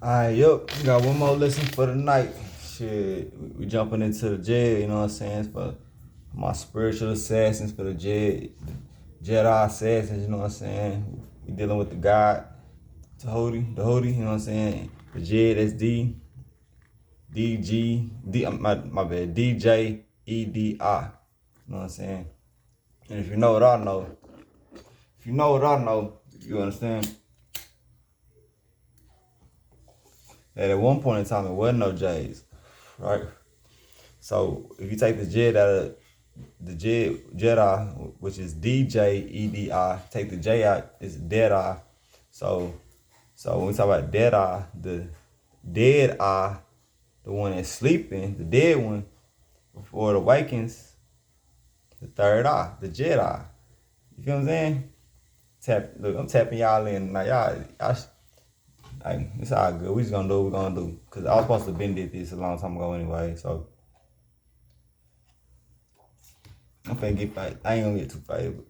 Alright, yup, we got one more lesson for the night. Shit, we jumping into the jail, you know what I'm saying? For my spiritual assassins, for the Jedi assassins, you know what I'm saying? We dealing with the God, the Hody, you know what I'm saying? The Jed, that's my bad, DJEDI, you know what I'm saying? And if you know what I know, you understand that at one point in time, there wasn't no J's, right? So if you take the Jed out of the Jedi, which is DJEDI, take the J out, it's dead eye. So when we talk about dead eye, the dead eye, the one that's sleeping, the dead one, before it awakens, the third eye, the Jedi. You feel what I'm saying? Look, I'm tapping y'all in. Like like, it's all good. We just gonna do what we're gonna do. Cause I was supposed to been did this a long time ago anyway. So I'm finna get fight. I ain't gonna get too fighted, but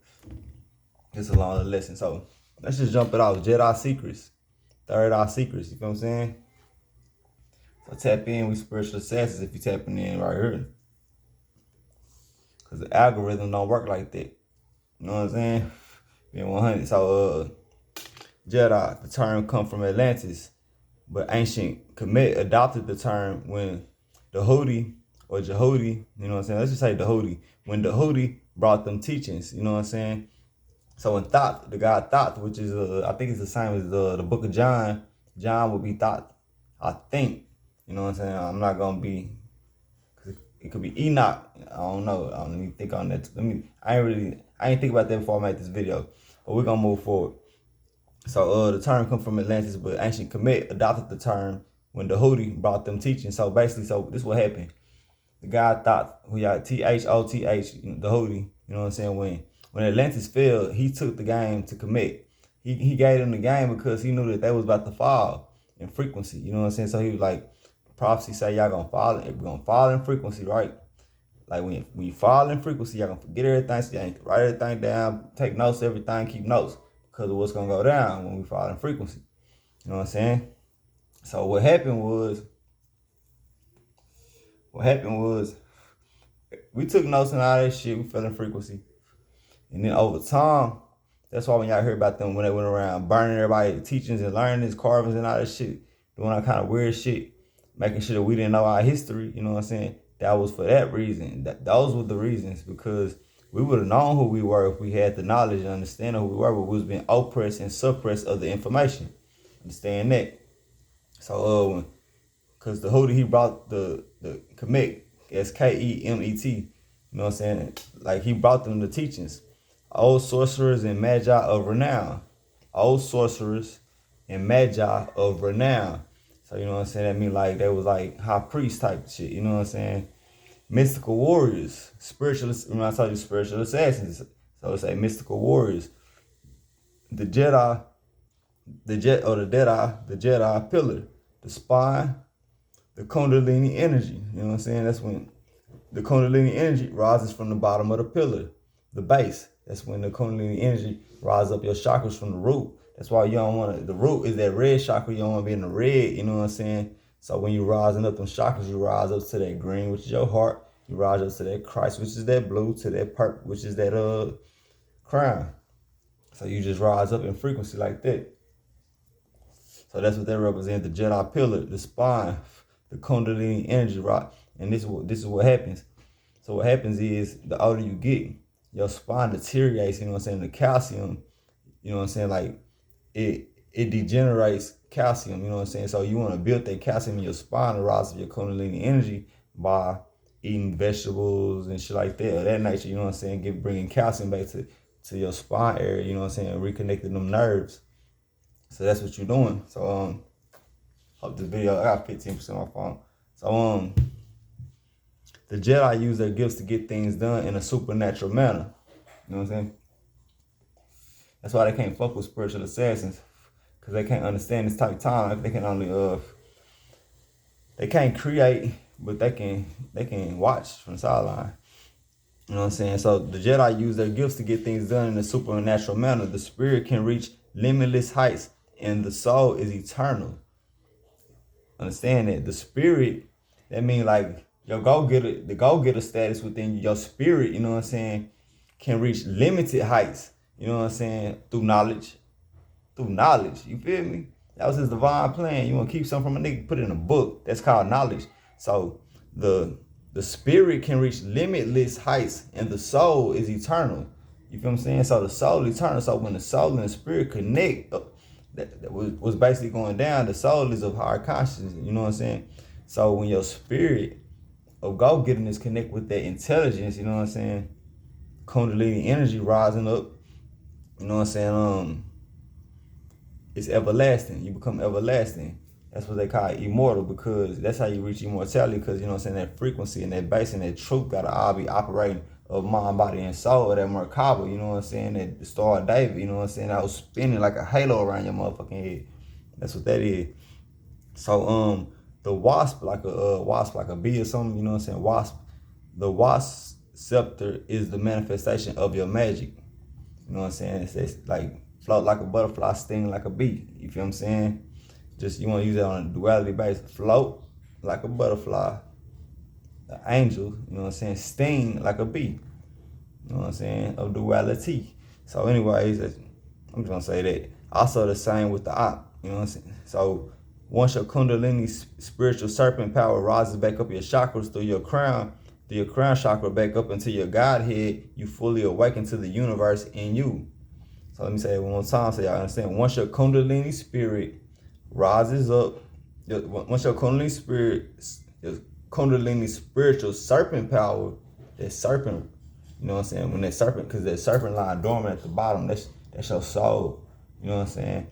it's a long lesson. So let's just jump it off. Jedi secrets, third eye secrets. You feel what I'm saying? So tap in. We spiritual assassins if you tapping in right here. Cause the algorithm don't work like that. You know what I'm saying? Being 100. So Jedi, the term come from Atlantis, but ancient Kemet adopted the term when the Houthi or Jehudi, you know what I'm saying? Let's just say the Houthi. When the Houthi brought them teachings, you know what I'm saying? So in Thoth, the god Thoth, which is I think it's the same as the book of John. John would be Thoth, I think. You know what I'm saying? I'm not gonna be. It could be Enoch. I don't know. Let me think on that. I ain't think about that before I made this video. But we're gonna move forward. So the term come from Atlantis, but ancient Kemet adopted the term when the Houthi brought them teaching. So basically, this what happened. The guy thought we got Thoth, the Houthi, you know what I'm saying? When Atlantis fell, he took the game to Kemet. He gave them the game because he knew that they was about to fall in frequency. You know what I'm saying? So he was like, prophecy say y'all gonna fall in frequency, right? Like when you fall in frequency, y'all gonna forget everything, so y'all need to write everything down, take notes, everything, keep notes. Because of what's gonna go down when we fall in frequency. You know what I'm saying? So what happened was we took notes and all that shit, we fell in frequency. And then over time, that's why when y'all hear about them when they went around burning everybody teachings and learnings, carvings and all that shit, doing all kind of weird shit, making sure that we didn't know our history, you know what I'm saying? That was for that reason. Those were the reasons, because we would have known who we were if we had the knowledge and understanding who we were, but we was being oppressed and suppressed of the information. Understand that? So because the Houthi, he brought the Kemet, Kemet, you know what I'm saying? Like he brought them the teachings. Old sorcerers and magi of renown. Old sorcerers and magi of renown. So you know what I'm saying? That mean like they was like high priest type shit, you know what I'm saying? Mystical warriors, spiritualists. When I told you spiritual assassins, so it's like mystical warriors. The Jedi, the Jedi pillar, the spine, the Kundalini energy. You know what I'm saying? That's when the Kundalini energy rises from the bottom of the pillar, the base. That's when the Kundalini energy rises up your chakras from the root. That's why you don't want to. The root is that red chakra. You don't want to be in the red. You know what I'm saying? So when you rising up them chakras, you rise up to that green, which is your heart. You rise up to that Christ, which is that blue, to that purple, which is that crown. So you just rise up in frequency like that. So that's what that represents, the Jedi pillar, the spine, the Kundalini energy, right? And this is what happens. So what happens is the older you get, your spine deteriorates, you know what I'm saying? The calcium, you know what I'm saying? Like it degenerates calcium, you know what I'm saying? So you want to build that calcium in your spine to rise up your Kundalini energy by eating vegetables and shit like that, or that nature, you know what I'm saying? Bringing calcium back to your spine area, you know what I'm saying? Reconnecting them nerves. So that's what you're doing. So hope this video, I got 15% on my phone. So the Jedi use their gifts to get things done in a supernatural manner. You know what I'm saying? That's why they can't fuck with spiritual assassins, because they can't understand this type of time. They can only they can't create, but they can watch from the sideline. You know what I'm saying? So the Jedi use their gifts to get things done in a supernatural manner. The spirit can reach limitless heights, and the soul is eternal. understand that the spirit, that mean like your go-getter, the go-getter status within your spirit, you know what I'm saying, can reach limited heights, you know what I'm saying, through knowledge. You feel me? That was his divine plan. You want to keep something from a nigga, put it in a book. That's called knowledge. So the spirit can reach limitless heights, and the soul is eternal. You feel what I'm saying? So the soul is eternal. So when the soul and the spirit connect, that was basically going down. The soul is of higher consciousness. You know what I'm saying? So when your spirit of go-getterness connect with that intelligence, you know what I'm saying, Kundalini energy rising up, you know what I'm saying, it's everlasting. You become everlasting. That's what they call immortal, because that's how you reach immortality, because, you know what I'm saying, that frequency and that bass and that truth gotta all be operating of mind, body, and soul, that Merkaba, you know what I'm saying, that the Star of David, you know what I'm saying, that was spinning like a halo around your motherfucking head. That's what that is. So the wasp, like a bee or something, you know what I'm saying, the wasp scepter is the manifestation of your magic. You know what I'm saying? It's like float like a butterfly, sting like a bee. You feel what I'm saying? Just, you want to use that on a duality basis. Float like a butterfly, an angel, you know what I'm saying, sting like a bee. You know what I'm saying? Of duality. So anyways, I'm just gonna say that. Also the same with the op, you know what I'm saying? So once your Kundalini spiritual serpent power rises back up your chakras through your crown chakra back up into your Godhead, you fully awaken to the universe in you. So let me say it one more time so y'all understand. Once your Kundalini spirit rises up, once your Kundalini spiritual serpent power, that serpent, you know what I'm saying, when that serpent, because that serpent lying dormant at the bottom, that's your soul, you know what I'm saying.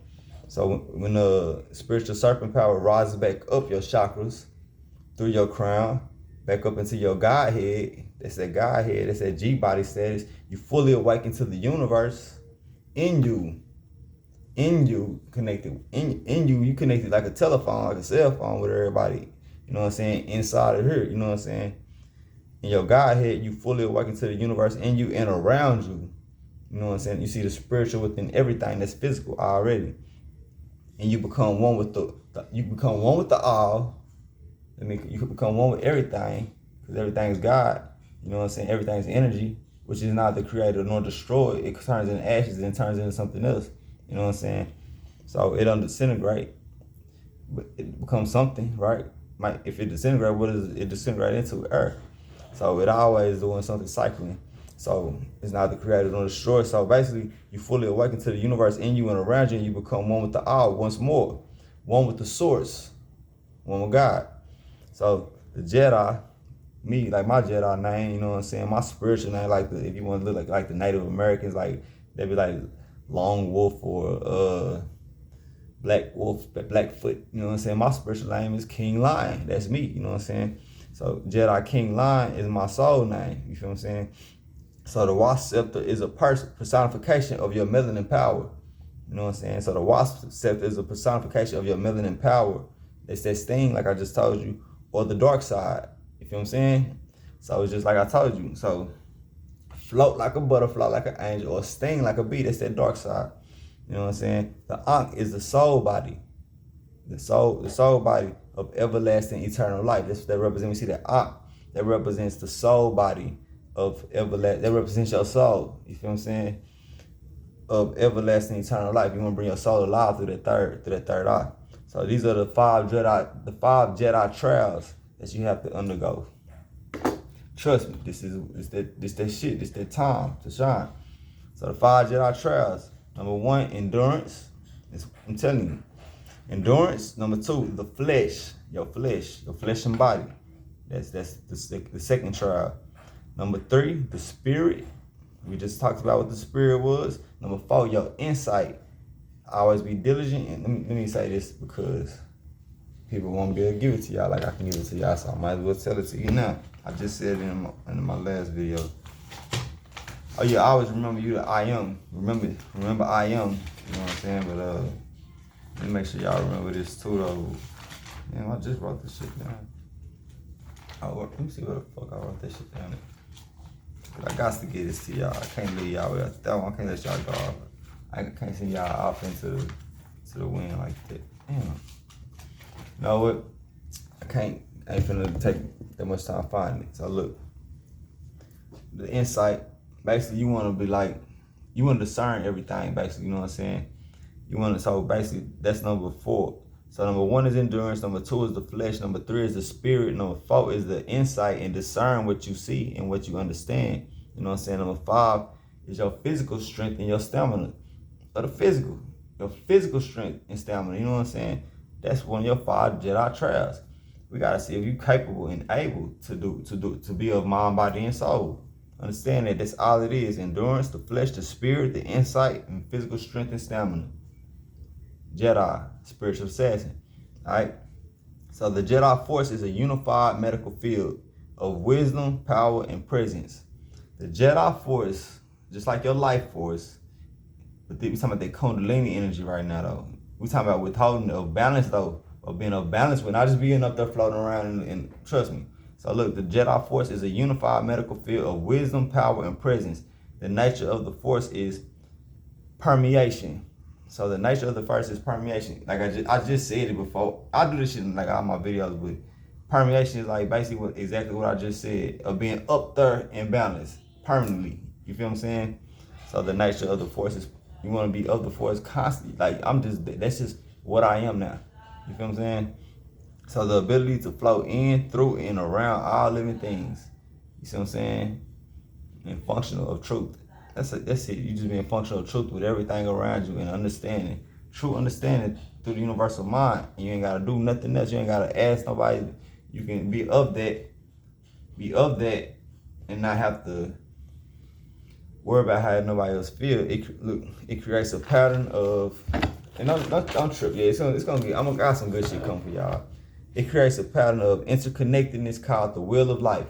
So when the spiritual serpent power rises back up your chakras through your crown, back up into your Godhead, that's that G-body status, you fully awaken to the universe in you, connected, in you connected like a telephone, like a cell phone with everybody, you know what I'm saying, inside of here, you know what I'm saying. In your Godhead, you fully awaken to the universe in you and around you, you know what I'm saying. You see the spiritual within everything that's physical already. And you become one with the all. I mean, you can become one with everything, because everything's God. You know what I'm saying? Everything's energy, which is not the creator nor destroyed. It turns into ashes and turns into something else. You know what I'm saying? So it don't disintegrate, but it becomes something, right? If it disintegrates, what does it disintegrate into? Earth. So it always doing something cycling. So it's not the creator nor destroyed. So basically, you fully awaken to the universe in you and around you, and you become one with the all once more. One with the source. One with God. So the Jedi, me, like my Jedi name, you know what I'm saying, my spiritual name, like if you want to look like the Native Americans, like they'd be like Long Wolf or Black Wolf, Blackfoot, you know what I'm saying. My spiritual name is King Lion. That's me, you know what I'm saying. So Jedi King Lion is my soul name, you feel what I'm saying. So the wasp scepter is a personification of your melanin power. You know what I'm saying? So the wasp scepter is a personification of your melanin power. It's that sting, like I just told you, or the dark side. You feel what I'm saying? So it's just like I told you. So float like a butterfly, like an angel, or sting like a bee. That's that dark side. You know what I'm saying? The Ankh is the soul body. The soul body of everlasting eternal life. That's what that represents. We see that Ankh, that represents the soul body of everlasting, that represents your soul. You feel what I'm saying? Of everlasting eternal life. You want to bring your soul alive through that third eye. So these are the five Jedi trials that you have to undergo. Trust me, this that shit, this that time to shine. So the five Jedi trials. Number one, endurance. I'm telling you. Endurance. Number two, the flesh. Your flesh and body. That's the second trial. Number three, the spirit. We just talked about what the spirit was. Number four, your insight. Always be diligent. And let me say this because people won't be able to give it to y'all like I can give it to y'all, so I might as well tell it to you now. I just said it in my last video. Oh yeah, I always remember you, the I am. Remember I am. You know what I'm saying? But let me make sure y'all remember this too though. Damn, I just wrote this shit down. Oh, let me see where the fuck I wrote that shit down. I got to get this to y'all. I can't leave y'all with that one. I can't let y'all go off. I can't send y'all off into the wind like that. Damn. You know what? I ain't finna take that much time finding it. So look, the insight, basically you wanna be like, you wanna discern everything, basically, you know what I'm saying? So basically that's number 4. So number 1 is endurance, number 2 is the flesh, number 3 is the spirit, number 4 is the insight and discern what you see and what you understand. You know what I'm saying? Number 5 is your physical strength and your stamina. Or your physical strength and stamina, you know what I'm saying? That's one of your 5 Jedi trials. We gotta see if you're capable and able to be of mind, body, and soul. Understand that that's all it is: endurance, the flesh, the spirit, the insight, and physical strength and stamina. Jedi, spiritual assassin. Alright? So the Jedi Force is a unified medical field of wisdom, power, and presence. The Jedi Force, just like your life force, but we talking about that Kundalini energy right now, though. We talking about withholding of balance, though, of being of balance, but not just being up there floating around. And trust me. So look, the Jedi Force is a unified medical field of wisdom, power, and presence. The nature of the Force is permeation. So the nature of the Force is permeation. Like I just said it before. I do this shit in like all my videos, but permeation is like basically exactly what I just said, of being up there in balance permanently. You feel what I'm saying? So the nature of the Force is, you want to be of the Force constantly. Like that's just what I am now. You feel what I'm saying? So the ability to flow in, through, and around all living things. You see what I'm saying? And functional of truth. That's it. You just being functional of truth with everything around you and understanding. True understanding through the universal mind. And you ain't gotta do nothing else. You ain't gotta ask nobody. You can be of that, and not have to worry about how nobody else feel. It creates a pattern of, and don't trip. Yeah, it's gonna be. I'm gonna got some good shit coming for y'all. It creates a pattern of interconnectedness called the wheel of life.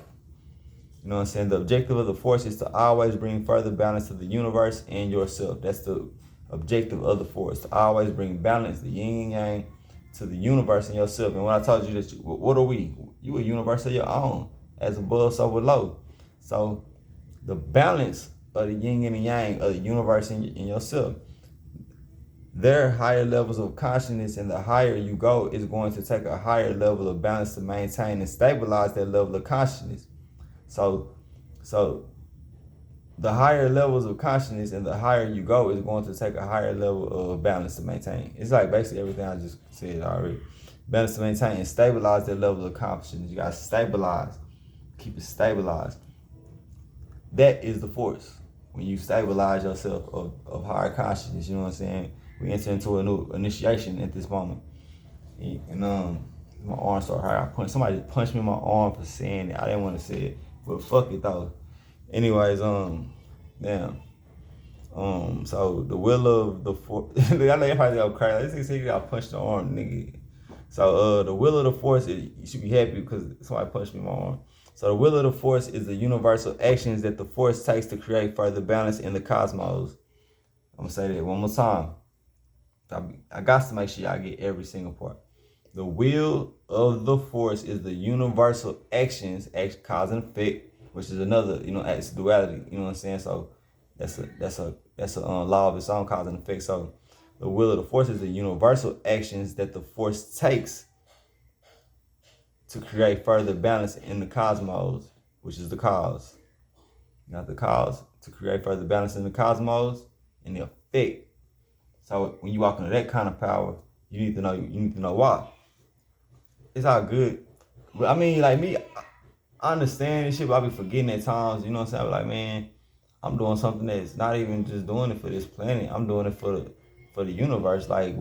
You know what I'm saying? The objective of the Force is to always bring further balance to the universe and yourself. That's the objective of the Force, to always bring balance, the yin and yang, to the universe and yourself. And when I told you that, what are we? You a universe of your own, as above, so below. So the balance of the yin and the yang of the universe and yourself. There are higher levels of consciousness, and the higher you go is going to take a higher level of balance to maintain and stabilize that level of consciousness. So the higher levels of consciousness and the higher you go is going to take a higher level of balance to maintain. It's like basically everything I just said already. Balance to maintain and stabilize that level of consciousness. You got to stabilize. Keep it stabilized. That is the Force. When you stabilize yourself of higher consciousness, you know what I'm saying? We enter into a new initiation at this moment. And my arm started hurt. Somebody punched me in my arm for saying it. I didn't want to say it, but fuck it though. Anyways, damn. So the will of the Force. I know everybody go crazy. This nigga got punched in the arm, nigga. So the will of the Force is, you should be happy because somebody punched me in my arm. So the will of the Force is the universal actions that the Force takes to create further balance in the cosmos. I'm gonna say that one more time. I got to make sure y'all get every single part. The will of the Force is the universal actions, cause and effect, which is another, it's duality. You know what I'm saying? So that's a law of its own, cause and effect. So the will of the Force is the universal actions that the Force takes to create further balance in the cosmos, which is the cause. Not the cause, to create further balance in the cosmos, and the effect. So when you walk into that kind of power, you need to know why. It's all good. But I mean, like me, I understand this shit, but I be forgetting at times, you know what I'm saying? I be like, man, I'm doing something that's not even just doing it for this planet. I'm doing it for the universe. Like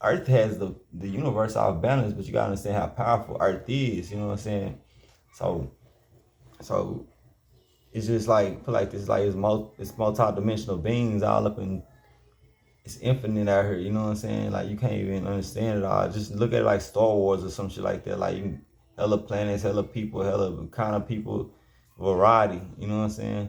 Earth has the universe off balance, but you gotta understand how powerful Earth is, you know what I'm saying? So it's just like, put like this, like it's multi-dimensional beings all up in, it's infinite out here, you know what I'm saying? Like you can't even understand it all. Just look at it like Star Wars or some shit like that. Like hella planets, hella people, hella kind of people, variety, you know what I'm saying?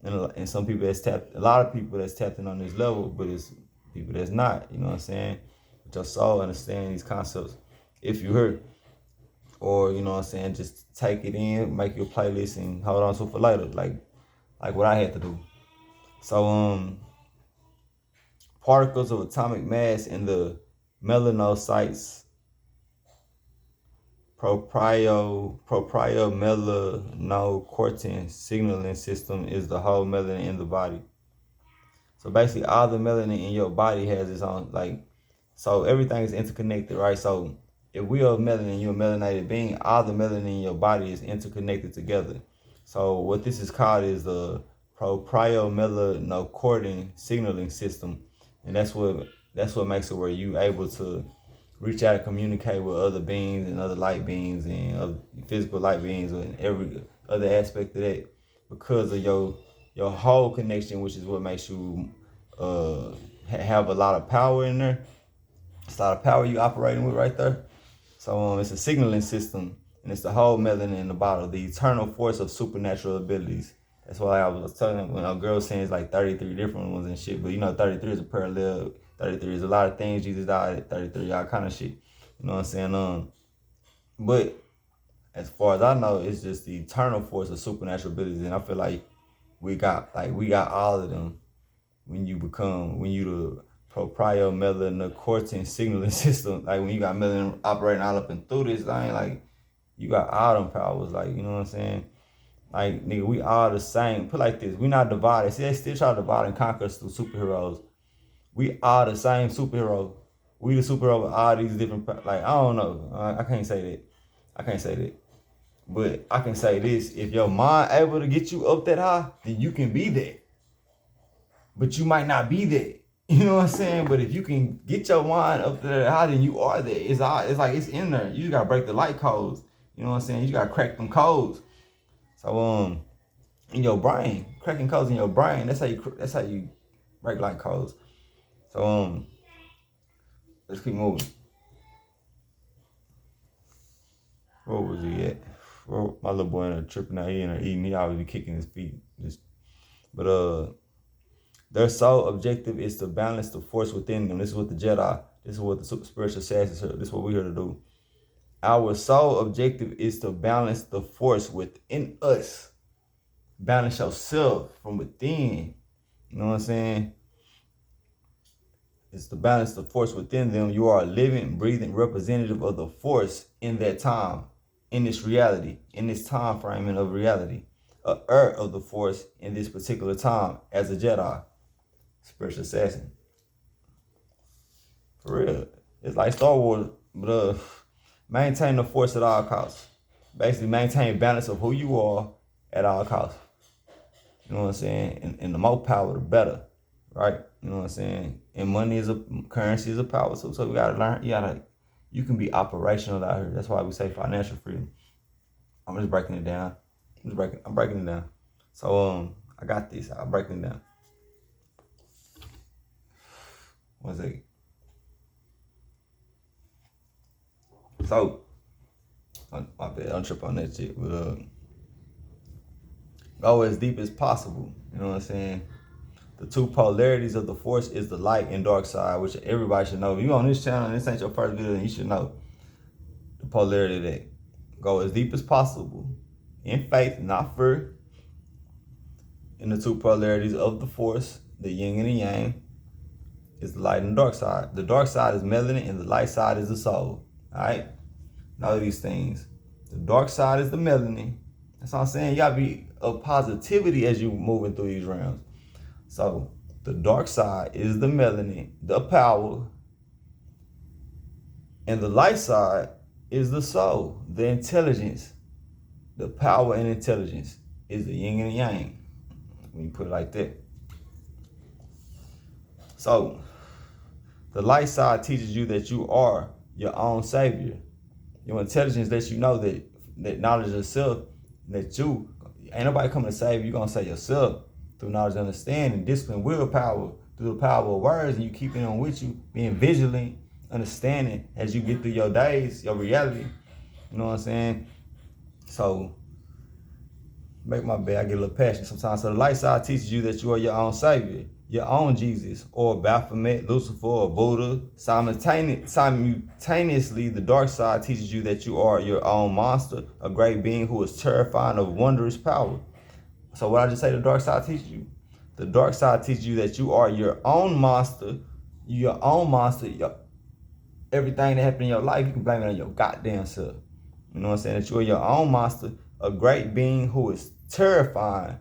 And some people a lot of people that's tapped in on this level, but it's people that's not, you know what I'm saying? But your soul understand these concepts if you heard. Or, you know what I'm saying, just take it in, make your playlist and hold on to it for later, like what I had to do. So particles of atomic mass in the melanocytes propriomelanocortin signaling system is the whole melanin in the body. So basically, all the melanin in your body has its own, like, so everything is interconnected, right? So if we are melanin, you're a melanated being, all the melanin in your body is interconnected together. So what this is called is the propriomelanocortin signaling system, and that's what makes it where you able to reach out and communicate with other beings and other light beings and other physical light beings and every other aspect of that, because of your whole connection, which is what makes you have a lot of power in there. It's a lot of power you operating with right there. So it's a signaling system, and it's the whole melanin in the bottle, the eternal force of supernatural abilities. That's why I was telling them when a girl saying it's like 33 different ones and shit, but 33 is a parallel. 33 is a lot of things. Jesus died at 33, all kind of shit. You know what I'm saying? But as far as I know, it's just the eternal force of supernatural abilities, and I feel like we got all of them when you the propriomelanocortin signaling system. Like when you got melanin operating all up and through this thing, like you got all them powers. Like, you know what I'm saying? Like, nigga, we all the same. Put like this, we not divided. See, they still try to divide and conquer us through superheroes. We are the same superhero. We the superhero with all these different, like, I don't know. I can't say that. But I can say this: if your mind able to get you up that high, then you can be that. But you might not be that. You know what I'm saying? But if you can get your mind up there high, then you are that. It's like it's in there. You just gotta break the light codes. You know what I'm saying? You gotta crack them codes. So in your brain, cracking codes in your brain. That's how you break light codes. So let's keep moving. Where was he at? Well, my little boy in there tripping out. He in there eating. He always be kicking his feet. But their sole objective is to balance the force within them. This is what the Jedi. This is what the spiritual assassins are. This is what we're here to do. Our sole objective is to balance the force within us. Balance yourself from within. You know what I'm saying? It's to balance the force within them. You are a living, breathing representative of the force in that time, in this reality, in this time framing of reality. A heir of the force in this particular time as a Jedi. Spiritual assassin. For real. It's like Star Wars, but maintain the force at all costs. Basically maintain balance of who you are at all costs. You know what I'm saying? And the more power, the better. Right? You know what I'm saying? And currency is a power too. So we gotta learn, you can be operational out here. That's why we say financial freedom. I'm just breaking it down. I'm breaking it down. So I got this. I'm breaking it down. 1 second. So, my bad, don't trip on that shit. But go as deep as possible. You know what I'm saying? The two polarities of the force is the light and dark side, which everybody should know. If you on this channel and this ain't your first video, then you should know the polarity of that. Go as deep as possible in faith, not fear. In the two polarities of the force, the yin and the yang, is the light and the dark side. The dark side is melanin and the light side is the soul. Alright? Know these things. The dark side is the melanin. That's what I'm saying. You gotta be of positivity as you moving through these realms. So the dark side is the melanin, the power. And the light side is the soul, the intelligence. The power and intelligence is the yin and the yang. When you put it like that. So the light side teaches you that you are your own savior. Your intelligence lets you know that knowledge of self, that you ain't nobody coming to save you. You're gonna save yourself through knowledge, understanding, discipline, willpower, through the power of words, and you keeping them with you, being vigilant, understanding as you get through your days, your reality. You know what I'm saying? So make my bad, I get a little passionate sometimes. So the light side teaches you that you are your own savior, your own Jesus, or Baphomet, Lucifer, or Buddha. Simultaneously, the dark side teaches you that you are your own monster, a great being who is terrifying of wondrous power. So what I just say the dark side teaches you? The dark side teaches you that you are your own monster. Everything that happened in your life, you can blame it on your goddamn self. You know what I'm saying? That you are your own monster, a great being who is terrifying.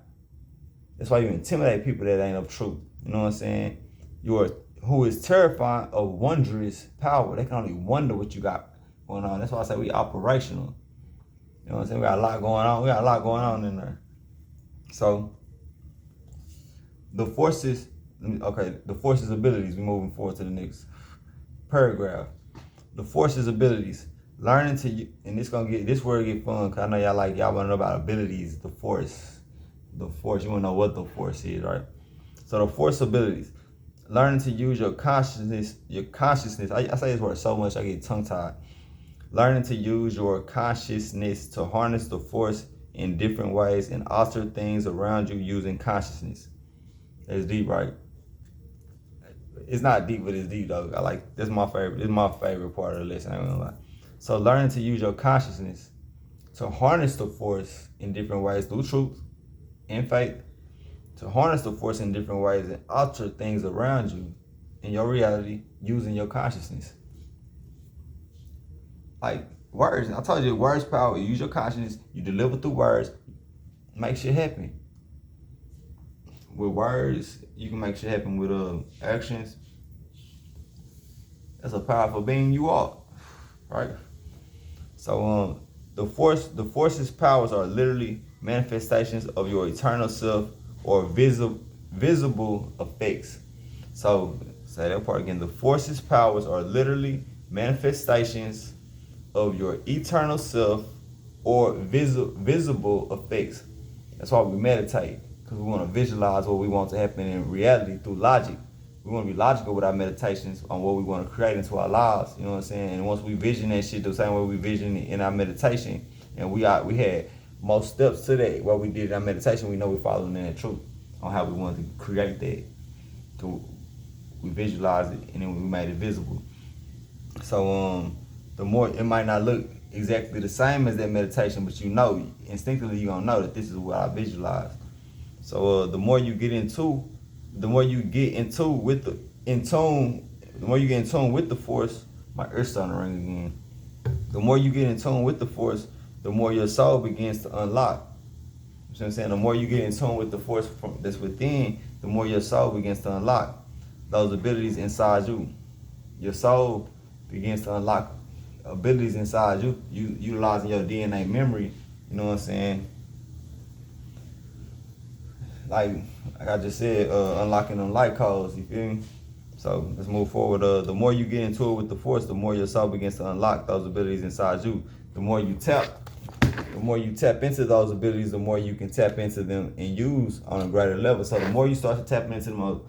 That's why you intimidate people that ain't of truth. You know what I'm saying? You are who is terrifying of wondrous power. They can only wonder what you got going on. That's why I say we operational. You know what I'm saying? We got a lot going on. We got a lot going on in there. So the forces, the forces abilities. We moving forward to the next paragraph. The forces abilities. Learning to, and this word get fun, cause I know y'all wanna know about abilities. The force, you wanna know what the force is, right? So the force abilities. Learning to use your consciousness. I say this word so much I get tongue tied. Learning to use your consciousness to harness the force in different ways and alter things around you using consciousness. That's deep, right? It's not deep, but it's deep though. This is my favorite. This is my favorite part of the lesson. I ain't gonna lie. So learning to use your consciousness to harness the force in different ways through truth and faith. To harness the force in different ways and alter things around you in your reality using your consciousness. Like words. I told you, words power. You use your consciousness. You deliver through words. Make shit happen. With words, you can make shit happen. With actions, that's a powerful being you are, right? So the force's powers are literally manifestations of your eternal self or visible effects. So say that part again. The force's powers are literally manifestations of your eternal self or visible effects. That's why we meditate, because we want to visualize what we want to happen in reality through logic. We want to be logical with our meditations on what we want to create into our lives. You know what I'm saying? And once we vision that shit the same way we vision it in our meditation, and we had most steps to that, what we did in our meditation, we know we're following that truth on how we want to create that. So we visualized it and then we made it visible. So the more, it might not look exactly the same as that meditation, but you know, instinctively you're gonna know that this is what I visualize. So the more you get in tune with the force, my ear's starting to ring again. The more you get in tune with the force, the more your soul begins to unlock. You know what I'm saying? The more you get in tune with the force that's within, the more your soul begins to unlock those abilities inside you. Your soul begins to unlock abilities inside you, utilizing your DNA memory. You know what I'm saying? Like I just said, unlocking them light codes, you feel me? So let's move forward. The more you get into it with the force, the more your soul begins to unlock those abilities inside you. The more you tap into those abilities, the more you can tap into them and use on a greater level. So the more you start to tap into them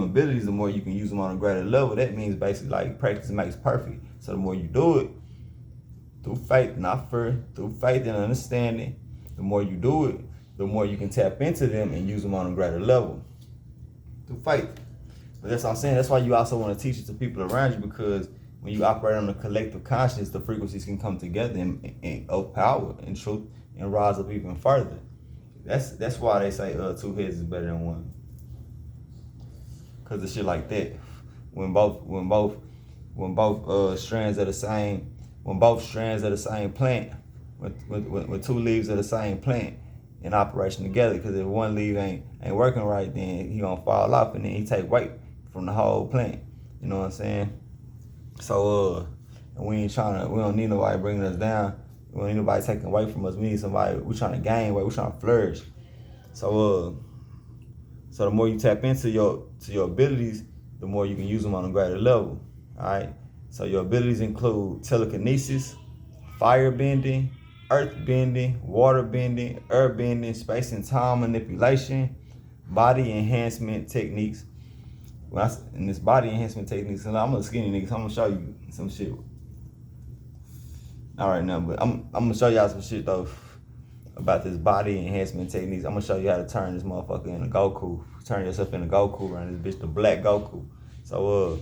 abilities, the more you can use them on a greater level. That means basically like practice makes perfect. So the more you do it through faith, not fear, through faith and understanding, the more you do it, the more you can tap into them and use them on a greater level through faith. But that's what I'm saying. That's why you also want to teach it to people around you, because when you operate on a collective consciousness, the frequencies can come together and of power and truth and rise up even further. That's why they say two heads is better than one. Cause of shit like that. When both strands of the same plant, with two leaves of the same plant in operation together. Because if one leaf ain't working right, then he gonna fall off, and then he take weight from the whole plant. You know what I'm saying? So we don't need nobody bringing us down. We don't need nobody taking away from us. We need somebody. We trying to gain weight. We trying to flourish. So the more you tap into your abilities, the more you can use them on a greater level. All right. So your abilities include telekinesis, fire bending, earth bending, water bending, air bending, space and time manipulation, body enhancement techniques. In this body enhancement techniques, and I'm a skinny nigga, so I'm gonna show you some shit. All right now, but I'm gonna show y'all some shit though about this body enhancement techniques. I'm gonna show you how to turn this motherfucker into Goku. Turn yourself into Goku around this bitch, the black Goku. So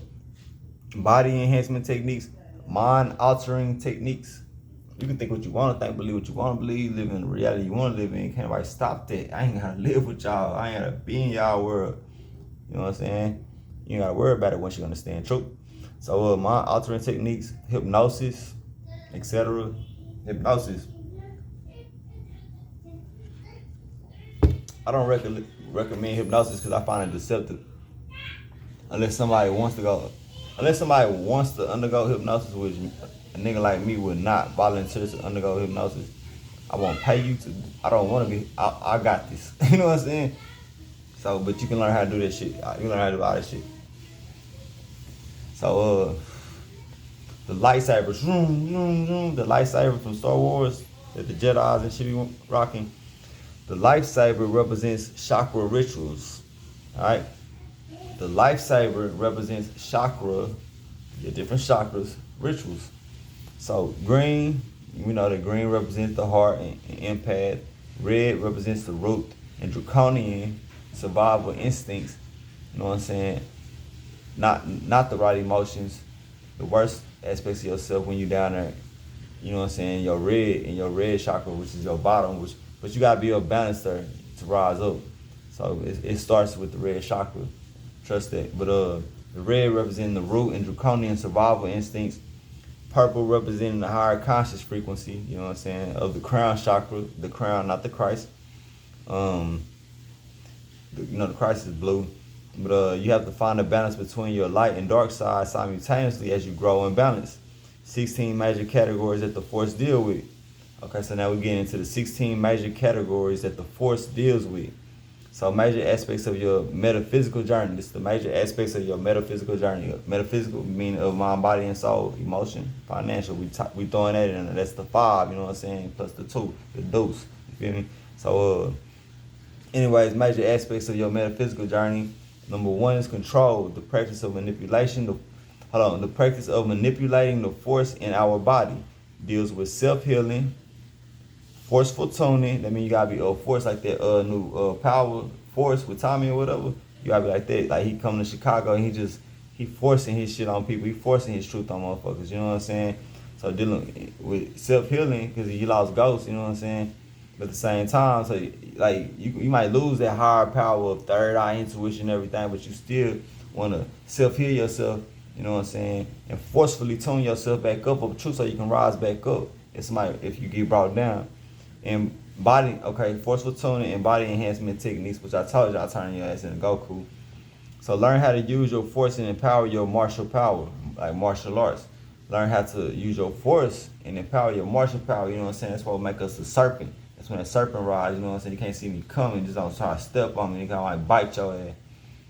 body enhancement techniques, mind altering techniques. You can think what you want to think, believe what you want to believe, live in the reality you want to live in. Can't nobody stop that. I ain't gotta live with y'all. I ain't gotta be in y'all world. You know what I'm saying? You ain't gotta worry about it once you understand truth. So mind altering techniques, hypnosis, etc. hypnosis. I don't recommend hypnosis because I find it deceptive. Unless somebody wants to undergo hypnosis, which a nigga like me would not volunteer to undergo hypnosis. I won't pay you to. I don't want to be. I got this. You know what I'm saying? So, but you can learn how to do that shit. You can learn how to do all that shit. So, the lightsabers, the lightsaber from Star Wars that the Jedi's and shit be rocking. The lightsaber represents chakra rituals. All right. The lightsaber represents chakra, your different chakras, rituals. So green, we know that green represents the heart and empath. Red represents the root and draconian, survival instincts. You know what I'm saying? Not the right emotions, the worst aspects of yourself when you're down there. You know what I'm saying? Your red chakra, which is your bottom, but you gotta be a balancer to rise up. So it starts with the red chakra. Trust that. But the red representing the root and draconian survival instincts. Purple representing the higher conscious frequency, you know what I'm saying, of the crown chakra, the crown, not the Christ. The Christ is blue. But you have to find a balance between your light and dark side simultaneously as you grow in balance. 16 major categories that the Force deal with. Okay, so now we get into the 16 major categories that the Force deals with. So major aspects of your metaphysical journey. This is the major aspects of your metaphysical journey. Metaphysical meaning of mind, body, and soul, emotion, financial. We throwing that in there. That's the 5, you know what I'm saying, plus the 2, the deuce. You feel me? So anyways, major aspects of your metaphysical journey. Number 1 is control, the practice of manipulation. The practice of manipulating the Force in our body deals with self-healing, forceful tuning. That means you gotta be force like that new Power Force with Tommy or whatever. You gotta be like that. Like he coming to Chicago and he forcing his shit on people. He forcing his truth on motherfuckers. You know what I'm saying? So dealing with self-healing because he lost ghosts. You know what I'm saying? But at the same time, so like you might lose that higher power of third eye intuition and everything, but you still want to self-heal yourself. You know what I'm saying? And forcefully tune yourself back up of truth so you can rise back up. If you get brought down. And forceful tuning and body enhancement techniques, which I told you I turn your ass into Goku. So learn how to use your force and empower your martial power, like martial arts. Learn how to use your force and empower your martial power, you know what I'm saying? That's what will make us a serpent. That's when that serpent rise, you know what I'm saying? You can't see me coming, just don't try to step on me, you kind of like bite your ass.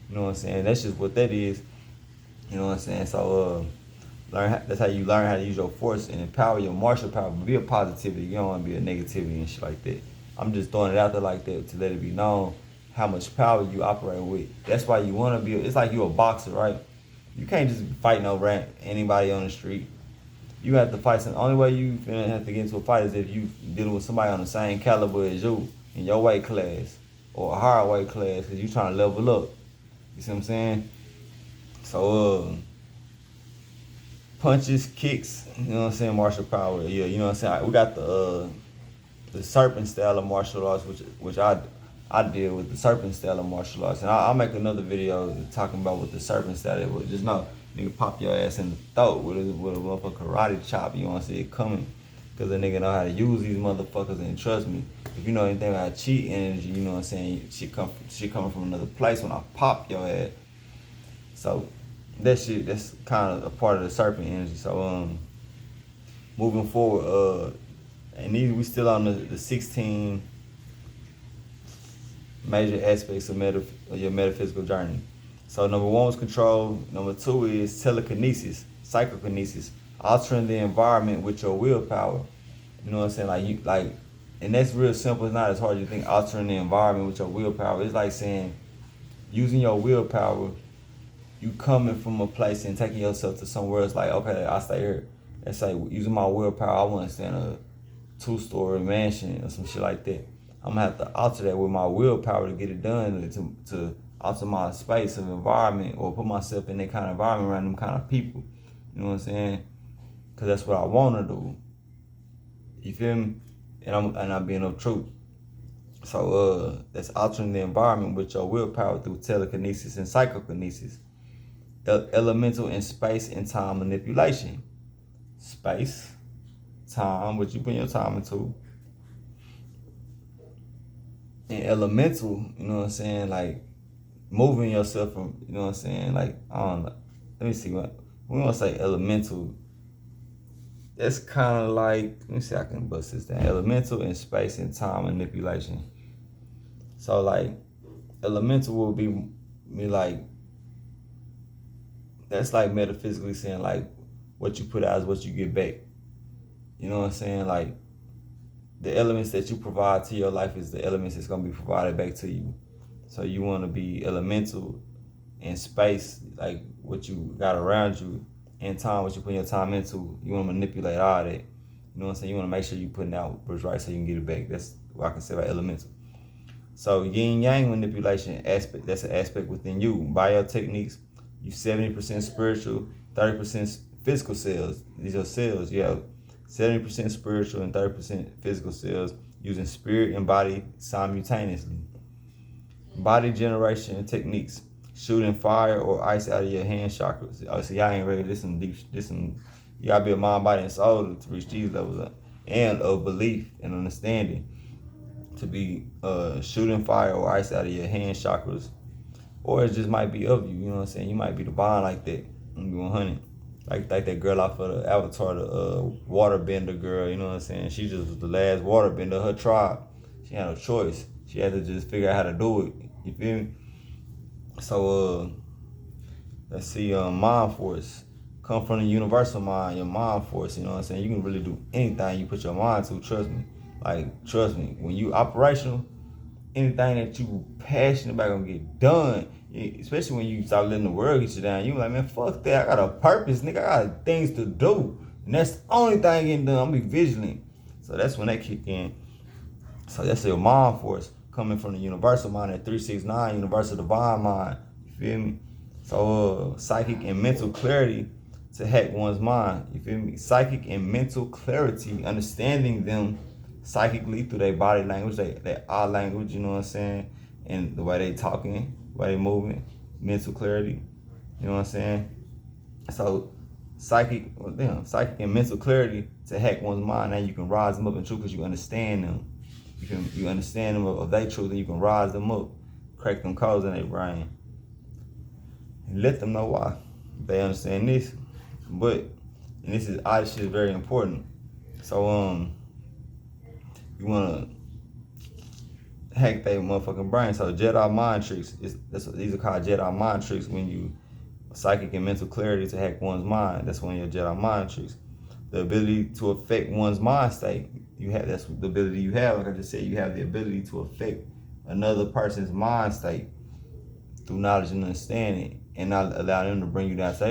You know what I'm saying? That's just what that is. You know what I'm saying? So that's how you learn how to use your force and empower your martial power. But be a positivity. You don't want to be a negativity and shit like that. I'm just throwing it out there like that to let it be known how much power you operate with. That's why you want to be. It's like you a boxer, right? You can't just fight anybody on the street. You have to fight. The only way you have to get into a fight is if you dealing with somebody on the same caliber as you in your weight class or a higher weight class because you trying to level up. You see what I'm saying? So punches, kicks, you know what I'm saying, martial power. Yeah, you know what I'm saying. We got the serpent style of martial arts, which I deal with the serpent style of martial arts, and I'll make another video talking about what the serpent style is. But just know, nigga pop your ass in the throat with a motherfucking karate chop. You want to see it coming, cause the nigga know how to use these motherfuckers. And trust me, if you know anything about cheat energy, you know what I'm saying. Shit coming from another place when I pop your ass. So that's kind of a part of the serpent energy. So moving forward, and we still on the 16 major aspects of your metaphysical journey. So number 1 was control. Number 2 is telekinesis, psychokinesis, altering the environment with your willpower. You know what I'm saying? And that's real simple. It's not as hard as you think. Altering the environment with your willpower. It's like saying using your willpower. You coming from a place and taking yourself to somewhere else. Like, okay, I stay here. Let's say using my willpower, I want to stay in a 2-story mansion or some shit like that. I'm gonna have to alter that with my willpower to get it done, to alter my space of environment or put myself in that kind of environment around them kind of people. You know what I'm saying? Because that's what I want to do. You feel me? And I'm being of truth. So that's altering the environment with your willpower through telekinesis and psychokinesis. Elemental in space and time manipulation. Space, time, what you put your time into. And elemental, you know what I'm saying, like moving yourself from, you know what I'm saying, like, I don't know. Let me see what we want to say. Elemental. That's kind of like, let me see, I can bust this down. Elemental in space and time manipulation. So like, elemental will be me like, that's like metaphysically saying like, what you put out is what you get back. You know what I'm saying? Like, the elements that you provide to your life is the elements that's gonna be provided back to you. So you want to be elemental in space, like what you got around you, in time, what you put your time into. You want to manipulate all that. You know what I'm saying? You want to make sure you putting out what's right so you can get it back. That's what I can say about elemental. So yin yang manipulation aspect, that's an aspect within you. Biotechniques, you 70% spiritual, 30% physical cells. These are cells. You have 70% spiritual and 30% physical cells, using spirit and body simultaneously. Body generation techniques, shooting fire or ice out of your hand chakras. Obviously, y'all ain't ready. This some deep. You gotta be a mind, body, and soul to reach these levels up, and of belief and understanding. To be shooting fire or ice out of your hand chakras, or it just might be of you. You know what I'm saying? You might be the bond like that. I'm be 100. Like that girl off of the Avatar, the waterbender girl. You know what I'm saying? She just was the last waterbender of her tribe. She had no choice. She had to just figure out how to do it. You feel me? So let's see, mind force. Come from the universal mind, your mind force, you know what I'm saying? You can really do anything you put your mind to, trust me. Like, trust me, when you operational, anything that you passionate about gonna get done. Especially when you start letting the world get you down. You like, man, fuck that. I got a purpose, nigga. I got things to do. And that's the only thing getting done. I'm gonna be vigilant. So that's when they kick in. So that's your mind force coming from the universal mind, at 369, universal divine mind. You feel me? So psychic and mental clarity to hack one's mind. You feel me? Psychic and mental clarity, understanding them psychically through their body language, their eye language, you know what I'm saying? And the way they talking, the way they moving, mental clarity, you know what I'm saying? So psychic and mental clarity to hack one's mind. Now you can rise them up in truth because you understand them. You understand them of their truth, and you can rise them up, crack them codes in their brain, and let them know why. They understand this. But, and this is, all this shit is very important. So you wanna hack their motherfucking brain. So Jedi mind tricks, these are called Jedi mind tricks. When you psychic and mental clarity to hack one's mind, that's one of your Jedi mind tricks. The ability to affect one's mind state. That's the ability you have. Like I just said, you have the ability to affect another person's mind state through knowledge and understanding, and not allow them to bring you down.